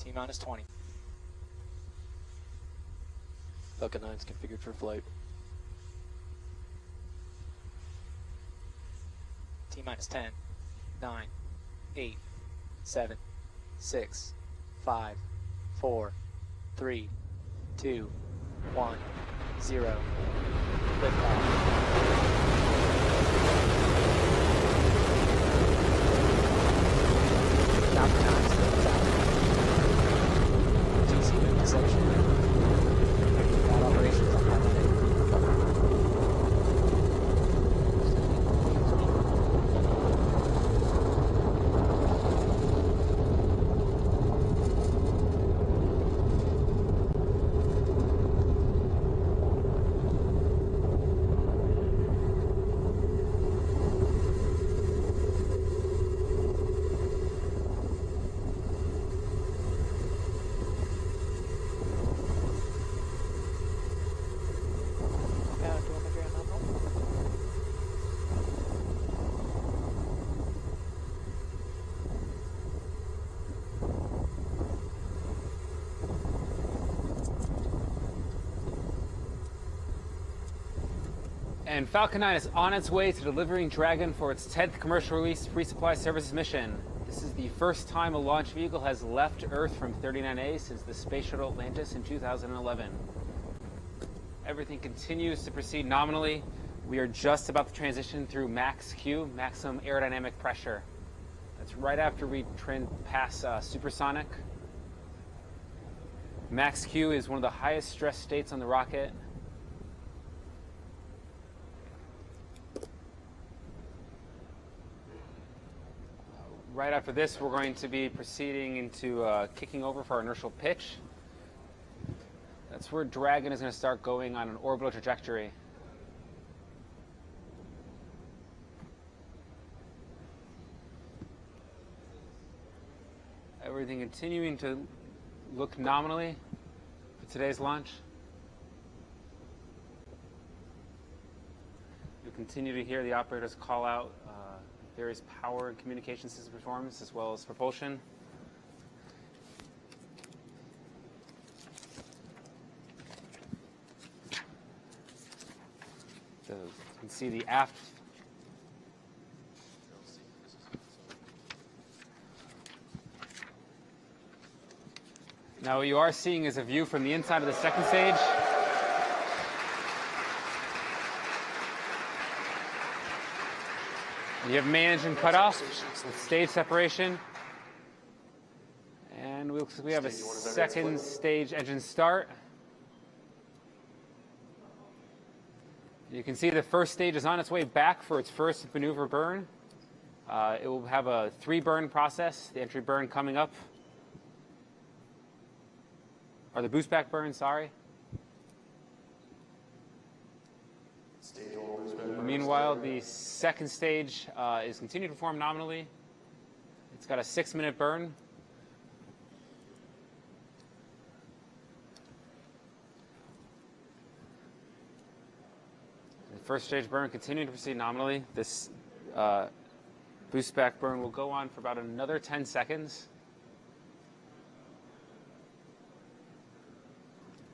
T-minus 20. Falcon 9 is configured for flight. T-minus 10, 9, 8, 7, 6, 5, 4, 3, 2, 1, 0. Liftoff. Chapter 9 starts out. GC move to section. That operations on holiday. And Falcon 9 is on its way to delivering Dragon for its 10th Commercial Resupply Services mission. This is the first time a launch vehicle has left Earth from 39A since the Space Shuttle Atlantis in 2011. Everything continues to proceed nominally. We are just about to transition through Max Q, maximum aerodynamic pressure. That's right after we pass supersonic. Max Q is one of the highest stress states on the rocket. Right after this, we're going to be proceeding into kicking over for our inertial pitch. That's where Dragon is going to start going on an orbital trajectory. Everything continuing to look nominally for today's launch. You'll continue to hear the operators call out various power and communication system performance as well as propulsion. So you can see the aft. Now what you are seeing is a view from the inside of the second stage. You have main engine cutoff with stage separation. And we have a second stage engine start. You can see the first stage is on its way back for its first maneuver burn. It will have a 3-burn process, the entry burn coming up. Or the boost back burn, sorry. Meanwhile, the second stage is continuing to perform nominally. It's got a 6-minute burn. The first stage burn continuing to proceed nominally. This boost back burn will go on for about another 10 seconds.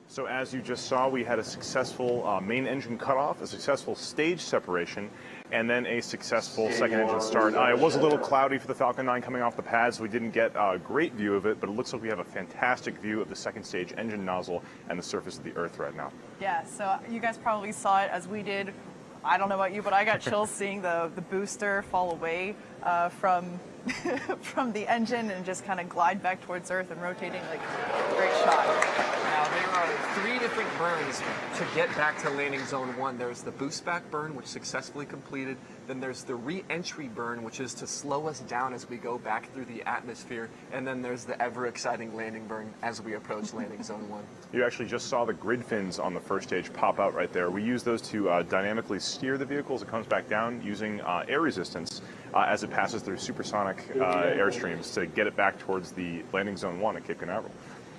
So as you just saw, we had a successful main engine cutoff, a successful stage separation, and then a successful second engine start. It was a little cloudy for the Falcon 9 coming off the pad, so we didn't get a great view of it, but it looks like we have a fantastic view of the second stage engine nozzle and the surface of the Earth right now. Yeah, so you guys probably saw it as we did. I don't know about you, but I got chills seeing the booster fall away from from the engine and just kind of glide back towards Earth and rotating. Like, great shot. Now, there are 3 different burns to get back to landing zone 1. There's the boost back burn, which successfully completed. Then there's the re-entry burn, which is to slow us down as we go back through the atmosphere. And then there's the ever-exciting landing burn as we approach landing zone 1. You actually just saw the grid fins on the first stage pop out right there. We use those to dynamically steer the vehicle as it comes back down using air resistance as it passes through supersonic airstreams to get it back towards the landing zone 1 at Cape Canaveral.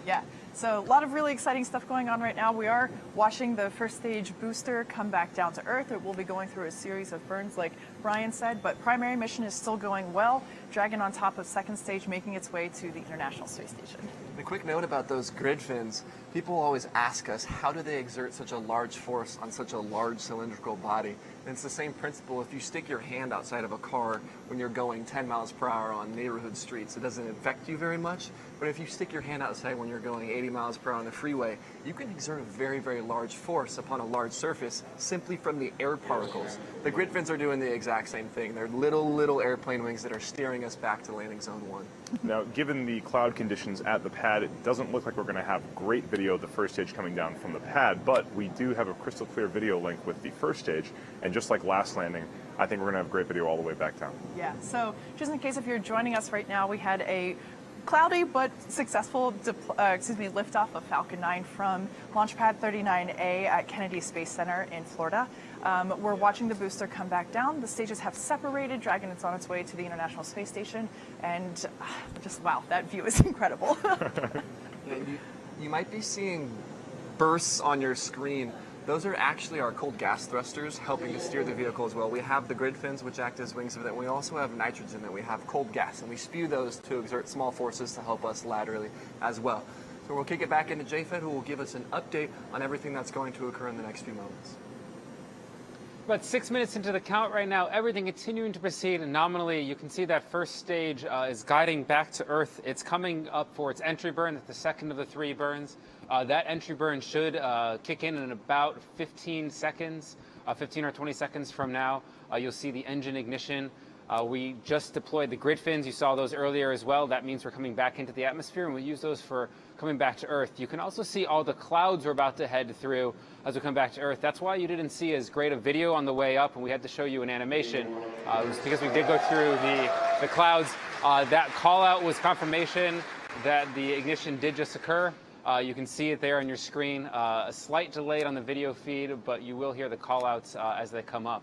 Yeah, So a lot of really exciting stuff going on right now. We are watching the first stage booster come back down to Earth. It will be going through a series of burns like Brian said, but primary mission is still going well. Dragon on top of second stage making its way to the International Space Station. A quick note about those grid fins. People always ask us, how do they exert such a large force on such a large cylindrical body? And it's the same principle. If you stick your hand outside of a car when you're going 10 miles per hour on neighborhood streets, it doesn't affect you very much. But if you stick your hand outside when you're going 80 miles per hour on the freeway, you can exert a very, very large force upon a large surface simply from the air particles. The grid fins are doing the exact same thing. They're little airplane wings that are steering us back to landing zone 1. Now, given the cloud conditions at the pad, it doesn't look like we're going to have great video of the first stage coming down from the pad, but we do have a crystal clear video link with the first stage, and just like last landing, I think we're going to have great video all the way back down. Yeah, so just in case if you're joining us right now, we had a cloudy but successful liftoff of Falcon 9 from Launch Pad 39A at Kennedy Space Center in Florida. We're watching the booster come back down. The stages have separated. Dragon is on its way to the International Space Station, and just wow, that view is incredible. Yeah, you might be seeing bursts on your screen. Those are actually our cold gas thrusters helping to steer the vehicle as well. We have the grid fins, which act as wings of it. We also have nitrogen, that we have cold gas, and we spew those to exert small forces to help us laterally as well. So we'll kick it back into JFED, who will give us an update on everything that's going to occur in the next few moments. About 6 minutes into the count right now, everything continuing to proceed, and nominally you can see that first stage is guiding back to Earth. It's coming up for its entry burn. That's the second of the 3 burns. That entry burn should kick in about 15 seconds, 15 or 20 seconds from now. You'll see the engine ignition. We just deployed the grid fins. You saw those earlier as well. That means we're coming back into the atmosphere, and we'll use those for coming back to Earth. You can also see all the clouds we're about to head through as we come back to Earth. That's why you didn't see as great a video on the way up, and we had to show you an animation. It was because we did go through the clouds. That call out was confirmation that the ignition did just occur. You can see it there on your screen. A slight delay on the video feed, but you will hear the call outs as they come up.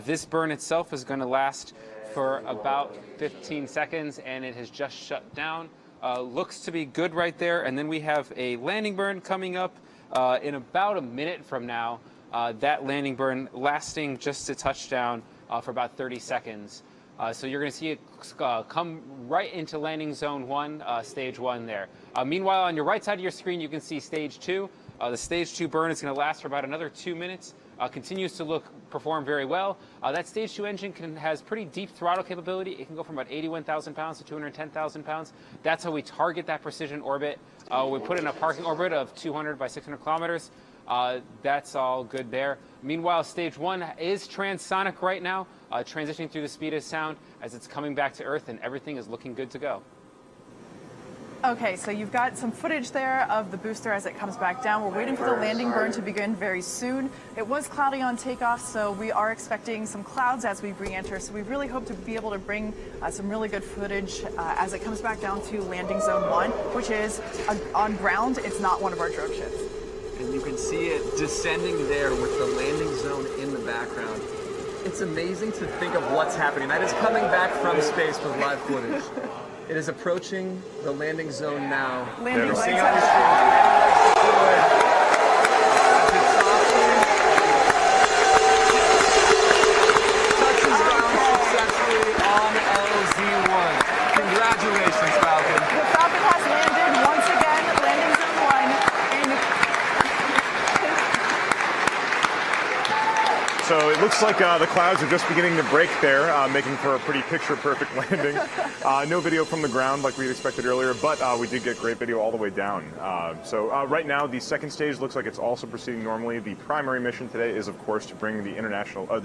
This burn itself is going to last for about 15 seconds, and it has just shut down. Looks to be good right there. And then we have a landing burn coming up in about a minute from now. That landing burn lasting just to touchdown for about 30 seconds. So you're going to see it come right into landing zone 1, stage 1 there. Meanwhile, on your right side of your screen, you can see stage 2. The stage 2 burn is going to last for about another 2 minutes. Continues to perform very well. That stage 2 engine has pretty deep throttle capability. It can go from about 81,000 pounds to 210,000 pounds. That's how we target that precision orbit. We put in a parking orbit of 200 by 600 kilometers. That's all good there. Meanwhile, stage 1 is transonic right now, transitioning through the speed of sound as it's coming back to Earth, and everything is looking good to go. Okay, so you've got some footage there of the booster as it comes back down. We're waiting for the landing burn to begin very soon. It was cloudy on takeoff, so we are expecting some clouds as we re-enter. So we really hope to be able to bring some really good footage as it comes back down to landing zone 1, which is on ground. It's not one of our drone ships. And you can see it descending there with the landing zone in the background. It's amazing to think of what's happening. That is coming back from space with live footage. It is approaching the landing zone now. Landing You're lights seeing out. on the screen, landing lights deployed. As it softly touches down successfully on LZ-1. Congratulations, Falcon. The Falcon has landed once again, landing zone 1 in So it looks like the clouds are just beginning to break there, making for a pretty picture-perfect landing. No video from the ground like we had expected earlier, but we did get great video all the way down. So right now, the second stage looks like it's also proceeding normally. The primary mission today is, of course, to bring the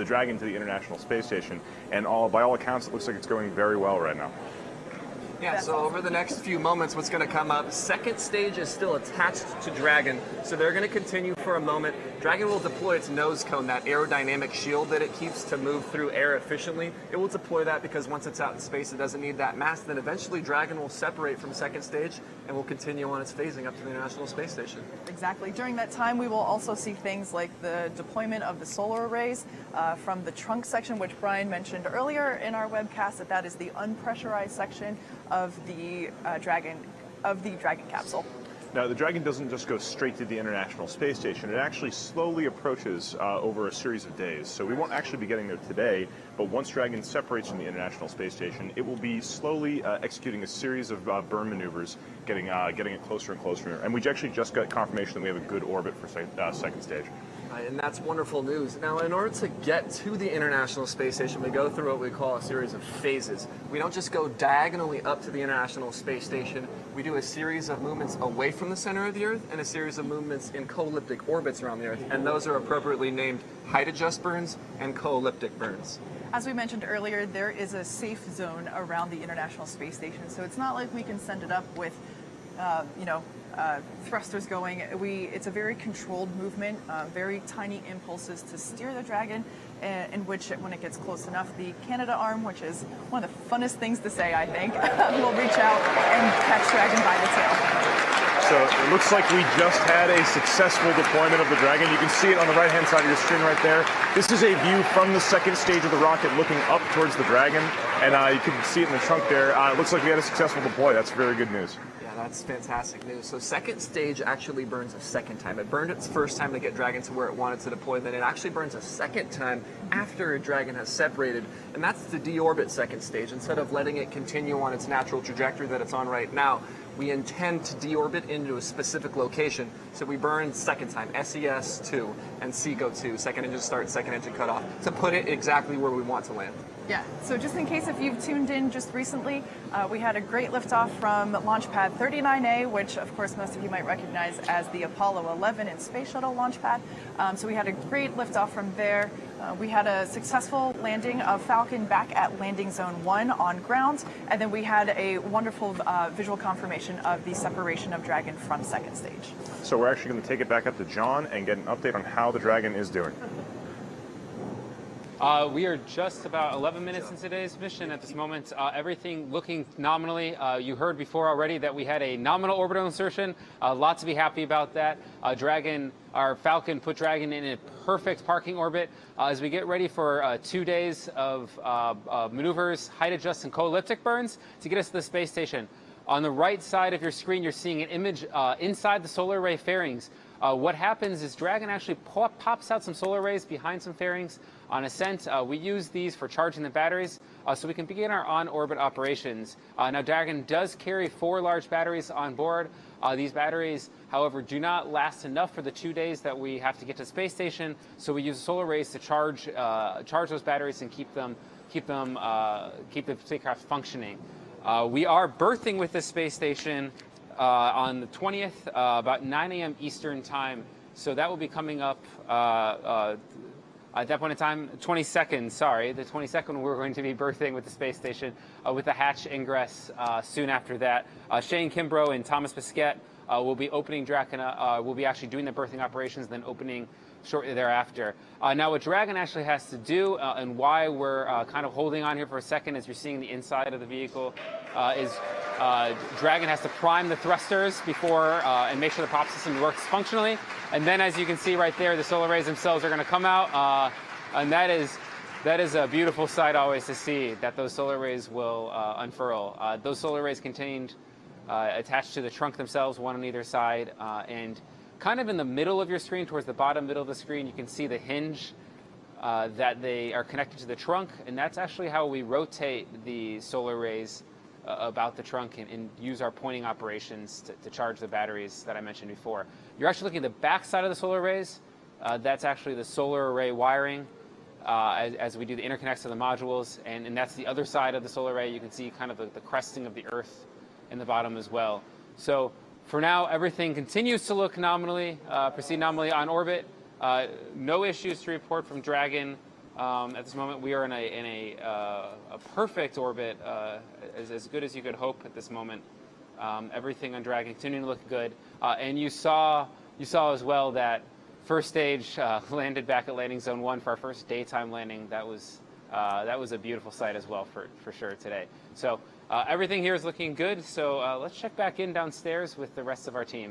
Dragon to the International Space Station, and by all accounts, it looks like it's going very well right now. Yeah, so over the next few moments, what's going to come up, second stage is still attached to Dragon, so they're going to continue for a moment. Dragon will deploy its nose cone, that aerodynamic shield that it keeps to move through air efficiently. It will deploy that because once it's out in space, it doesn't need that mass. Then eventually Dragon will separate from second stage and will continue on its phasing up to the International Space Station. Exactly. During that time, we will also see things like the deployment of the solar arrays from the trunk section, which Brian mentioned earlier in our webcast, that is the unpressurized section of the Dragon capsule. Now, the Dragon doesn't just go straight to the International Space Station. It actually slowly approaches over a series of days. So we won't actually be getting there today, but once Dragon separates from the International Space Station, it will be slowly executing a series of burn maneuvers, getting it closer and closer. And we actually just got confirmation that we have a good orbit for second stage. And that's wonderful news. Now, in order to get to the International Space Station, we go through what we call a series of phases. We don't just go diagonally up to the International Space Station. We do a series of movements away from the center of the Earth and a series of movements in co-elliptic orbits around the Earth. And those are appropriately named height adjust burns and co-elliptic burns. As we mentioned earlier, there is a safe zone around the International Space Station, so it's not like we can send it up with, thrusters going. It's a very controlled movement, very tiny impulses to steer the Dragon, in which, when it gets close enough, the Canadarm, which is one of the funnest things to say, I think, will reach out and catch Dragon by the tail. So it looks like we just had a successful deployment of the Dragon. You can see it on the right-hand side of your screen right there. This is a view from the second stage of the rocket looking up towards the Dragon, and you can see it in the trunk there. It looks like we had a successful deploy. That's very good news. That's fantastic news. So second stage actually burns a second time. It burned its first time to get Dragon to where it wanted to deploy, then it actually burns a second time after Dragon has separated, and that's the deorbit second stage. Instead of letting it continue on its natural trajectory that it's on right now, we intend to deorbit into a specific location. So we burn second time, SES-2 and SECO-2, second engine start, second engine cutoff, to put it exactly where we want to land. Yeah, so just in case if you've tuned in just recently, we had a great liftoff from launch pad 39A, which of course most of you might recognize as the Apollo 11 and Space Shuttle launch pad. So we had a great liftoff from there. We had a successful landing of Falcon back at landing zone 1 on ground, and then we had a wonderful visual confirmation of the separation of Dragon from second stage. So we're actually going to take it back up to John and get an update on how the Dragon is doing. We are just about 11 minutes into today's mission at this moment. Everything looking nominally. You heard before already that we had a nominal orbital insertion. Lot to be happy about that. Our Falcon put Dragon in a perfect parking orbit. As we get ready for 2 days of maneuvers, height adjust, and co-elliptic burns to get us to the space station. On the right side of your screen, you're seeing an image inside the solar array fairings. What happens is Dragon actually pops out some solar rays behind some fairings. On ascent, we use these for charging the batteries so we can begin our on-orbit operations. Now, Dragon does carry 4 large batteries on board. These batteries, however, do not last enough for the 2 days that we have to get to the space station, so we use solar rays to charge those batteries and keep the spacecraft functioning. We are berthing with this space station on the 20th, about 9 a.m. Eastern time. So that will be coming up at that point in time, the 22nd, we're going to be berthing with the space station with the hatch ingress soon after that. Shane Kimbrough and Thomas Bisquette will be opening Dragon. We'll be actually doing the berthing operations, then opening shortly thereafter. Now, what Dragon actually has to do, and why we're kind of holding on here for a second as you're seeing the inside of the vehicle, is Dragon has to prime the thrusters before and make sure the prop system works functionally. And then, as you can see right there, the solar rays themselves are going to come out, and that is a beautiful sight always to see, that those solar rays will unfurl. Those solar rays contained attached to the trunk themselves, one on either side, and kind of in the middle of your screen, towards the bottom middle of the screen, you can see the hinge that they are connected to the trunk, and that's actually how we rotate the solar rays about the trunk and use our pointing operations to charge the batteries that I mentioned before. You're actually looking at the back side of the solar rays. That's actually the solar array wiring as we do the interconnects of the modules, and that's the other side of the solar array. You can see kind of the cresting of the Earth in the bottom as well. So for now, everything continues to look proceed nominally on orbit. No issues to report from Dragon. At this moment, we are in a perfect orbit, as good as you could hope at this moment. Everything on Dragon continuing to look good. And you saw as well that first stage landed back at landing zone 1 for our first daytime landing. That was a beautiful sight as well for sure today. So everything here is looking good. So let's check back in downstairs with the rest of our team.